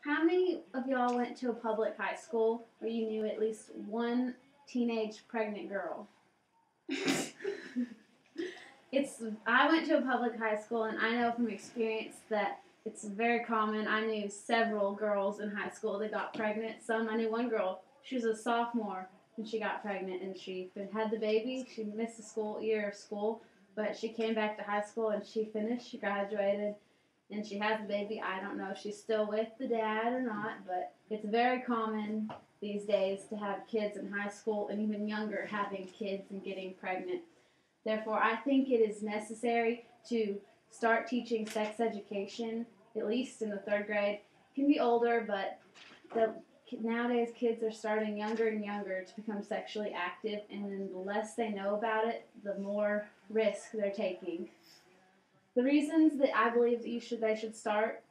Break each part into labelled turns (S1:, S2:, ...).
S1: How many of y'all went to a public high school where you knew at least one teenage pregnant girl? It's I went to a public high school and I know from experience that it's very common. I knew several girls in high school that got pregnant. I knew one girl, she was a sophomore and she got pregnant and she had the baby. She missed the school year of school, but she came back to high school and she finished, she graduated, and she has the baby. I don't know if she's still with the dad or not, but it's very common these days to have kids in high school and even younger having kids and getting pregnant. Therefore, I think it is necessary to start teaching sex education, at least in the third grade. It can be older, but nowadays kids are starting younger and younger to become sexually active, and then the less they know about it, the more risk they're taking. The reasons that I believe that they should start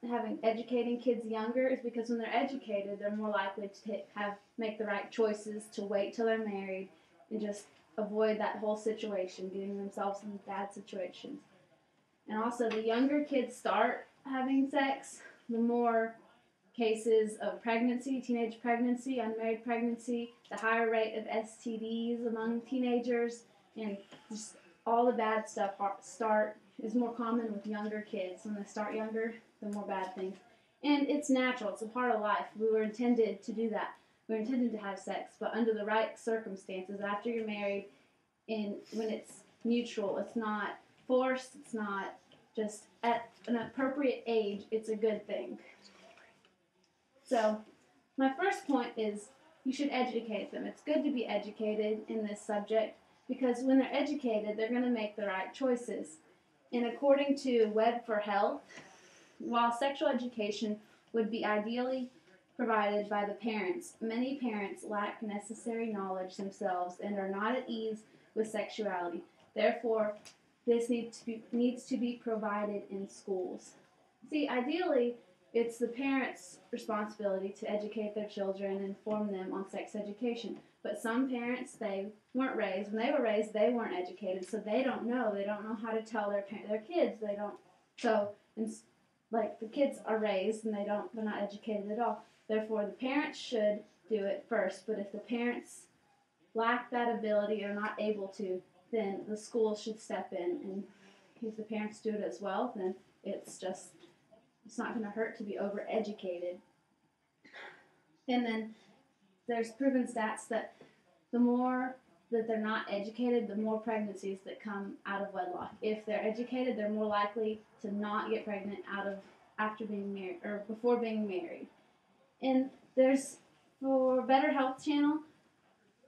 S1: educating kids younger is because when they're educated, they're more likely to make the right choices, to wait till they're married, and just avoid that whole situation, getting themselves in bad situations. And also, the younger kids start having sex, the more cases of pregnancy, teenage pregnancy, unmarried pregnancy, the higher rate of STDs among teenagers, and just all the bad stuff is more common with younger kids. When they start younger, the more bad things. And it's natural. It's a part of life. We were intended to do that. We were intended to have sex, but under the right circumstances, after you're married, and when it's mutual, it's not forced, it's not just at an appropriate age, it's a good thing. So, my first point is you should educate them. It's good to be educated in this subject because when they're educated, they're going to make the right choices. And according to Web for Health, while sexual education would be ideally provided by the parents, many parents lack necessary knowledge themselves and are not at ease with sexuality. Therefore, this needs to be provided in schools. See, ideally, it's the parents' responsibility to educate their children and inform them on sex education. But some parents, they weren't raised. When they were raised, they weren't educated, so they don't know. They don't know how to tell their kids. They don't. So, the kids are raised and they're not educated at all. Therefore, the parents should do it first. But if the parents lack that ability or not able to, then the school should step in. And if the parents do it as well, then it's not going to hurt to be overeducated. And then there's proven stats that the more that they're not educated, the more pregnancies that come out of wedlock. If they're educated, they're more likely to not get pregnant after being married or before being married. And there's for Better Health Channel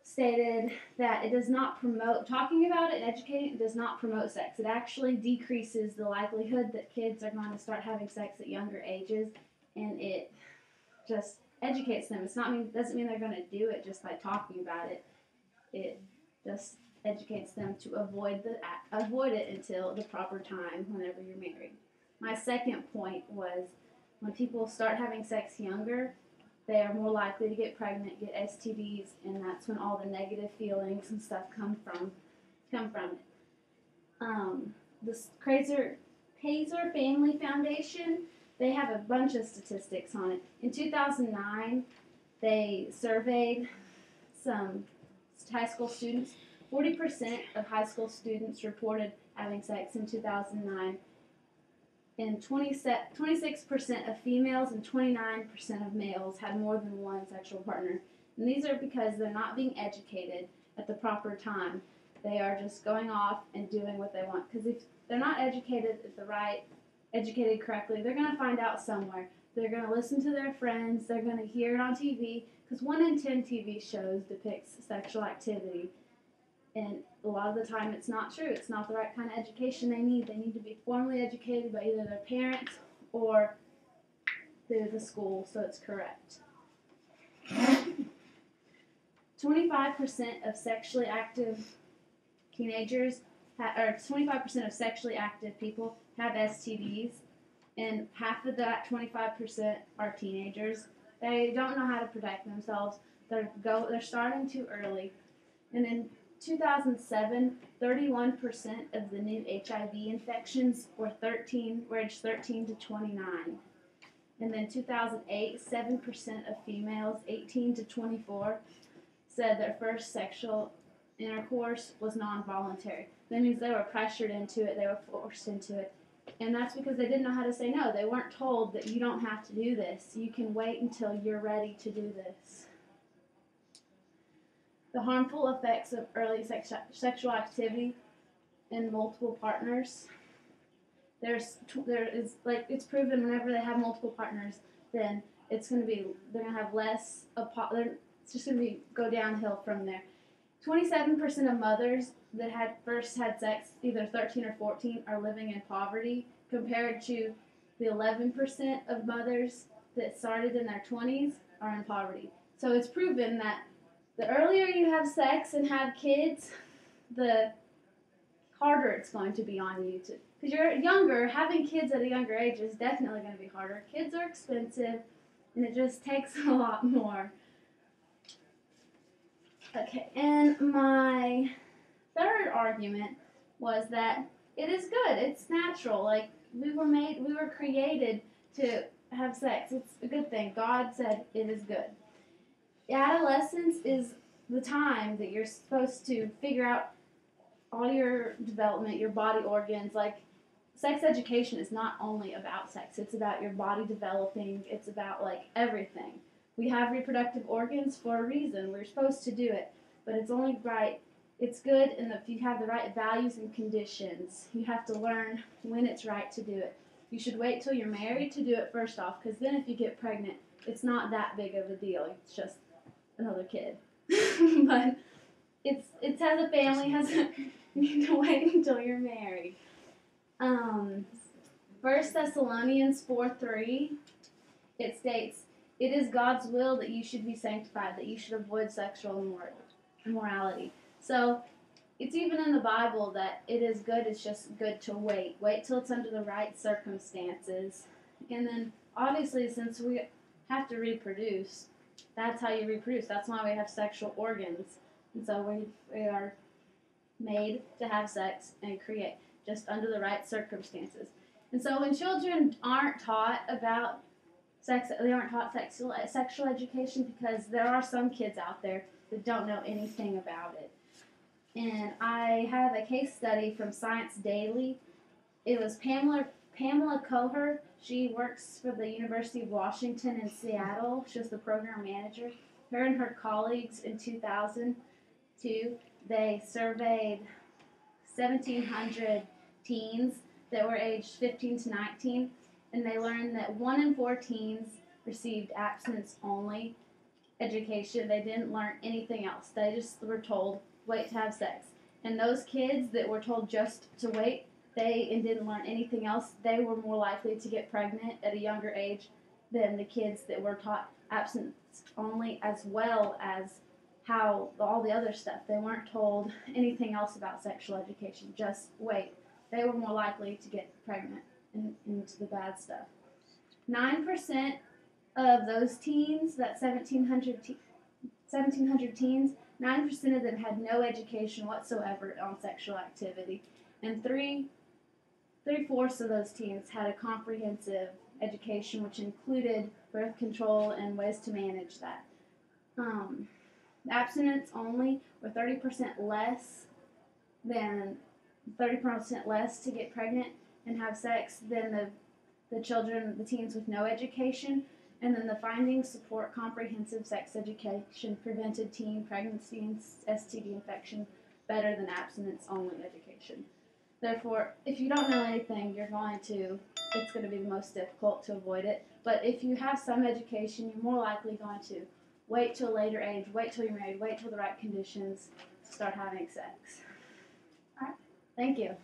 S1: stated that it does not promote talking about it and educating. It does not promote sex. It actually decreases the likelihood that kids are going to start having sex at younger ages, and it just educates them. Doesn't mean they're going to do it just by talking about it. It just educates them to avoid it until the proper time whenever you're married. My second point was when people start having sex younger, they are more likely to get pregnant, get STDs, and that's when all the negative feelings and stuff come from it. This Kaiser Family Foundation, they have a bunch of statistics on it. In 2009, they surveyed some high school students. 40% of high school students reported having sex in 2009. And 26% of females and 29% of males had more than one sexual partner. And these are because they're not being educated at the proper time. They are just going off and doing what they want. Because if they're not educated correctly, they're going to find out somewhere. They're going to listen to their friends. They're going to hear it on TV. Because 1 in 10 TV shows depicts sexual activity. And a lot of the time it's not true. It's not the right kind of education they need. They need to be formally educated by either their parents or through the school so it's correct. 25% of sexually active teenagers, or 25% of sexually active people have STDs, and half of that 25% are teenagers. They don't know how to protect themselves. They're starting too early. And in 2007, 31% of the new HIV infections were aged 13 to 29. And then 2008, 7% of females 18 to 24 said their first sexual intercourse was non-voluntary. That means they were pressured into it, they were forced into it. And that's because they didn't know how to say no. They weren't told that you don't have to do this. You can wait until you're ready to do this. The harmful effects of early sexual activity in multiple partners. There is like it's proven whenever they have multiple partners, then it's going to be they're going to have less. It's just going to go downhill from there. 27% of mothers that first had sex, either 13 or 14, are living in poverty, compared to the 11% of mothers that started in their 20s are in poverty. So it's proven that the earlier you have sex and have kids, the harder it's going to be on you to. Because you're younger, having kids at a younger age is definitely going to be harder. Kids are expensive, and it just takes a lot more. Okay, and my third argument was that it is good. It's natural. Like, we were created to have sex. It's a good thing. God said it is good. Adolescence is the time that you're supposed to figure out all your development, your body organs. Like, sex education is not only about sex. It's about your body developing. It's about, like, everything. We have reproductive organs for a reason. We're supposed to do it. But it's only right. It's good, and if you have the right values and conditions, you have to learn when it's right to do it. You should wait till you're married to do it first off, because then if you get pregnant, it's not that big of a deal. It's just another kid. But it's as a family, you need to wait until you're married. 1 Thessalonians 4:3, it states, "It is God's will that you should be sanctified, that you should avoid sexual immorality." So it's even in the Bible that it is good. It's just good to wait. Wait till it's under the right circumstances. And then, obviously, since we have to reproduce, that's how you reproduce. That's why we have sexual organs. And so we are made to have sex and create, just under the right circumstances. And so when children aren't taught about sex, they aren't taught sexual education, because there are some kids out there that don't know anything about it. And I have a case study from Science Daily. It was Pamela Coher. She works for the University of Washington in Seattle. She was the program manager. Her and her colleagues in 2002, they surveyed 1,700 teens that were aged 15 to 19, and they learned that 1 in 4 teens received abstinence-only education. They didn't learn anything else. They just were told, wait to have sex. And those kids that were told just to wait, and didn't learn anything else, they were more likely to get pregnant at a younger age than the kids that were taught abstinence only, as well as how all the other stuff. They weren't told anything else about sexual education, just wait. They were more likely to get pregnant and into the bad stuff. 9% of those teens, that 1,700 teens, 9% of them had no education whatsoever on sexual activity. And three-fourths of those teens had a comprehensive education, which included birth control and ways to manage that. Abstinence only were 30% less to get pregnant and have sex than the teens with no education. And then the findings support comprehensive sex education prevented teen pregnancy and STD infection better than abstinence-only education. Therefore, if you don't know anything, it's going to be the most difficult to avoid it. But if you have some education, you're more likely going to wait till a later age, wait till you're married, wait till the right conditions to start having sex. All right. Thank you.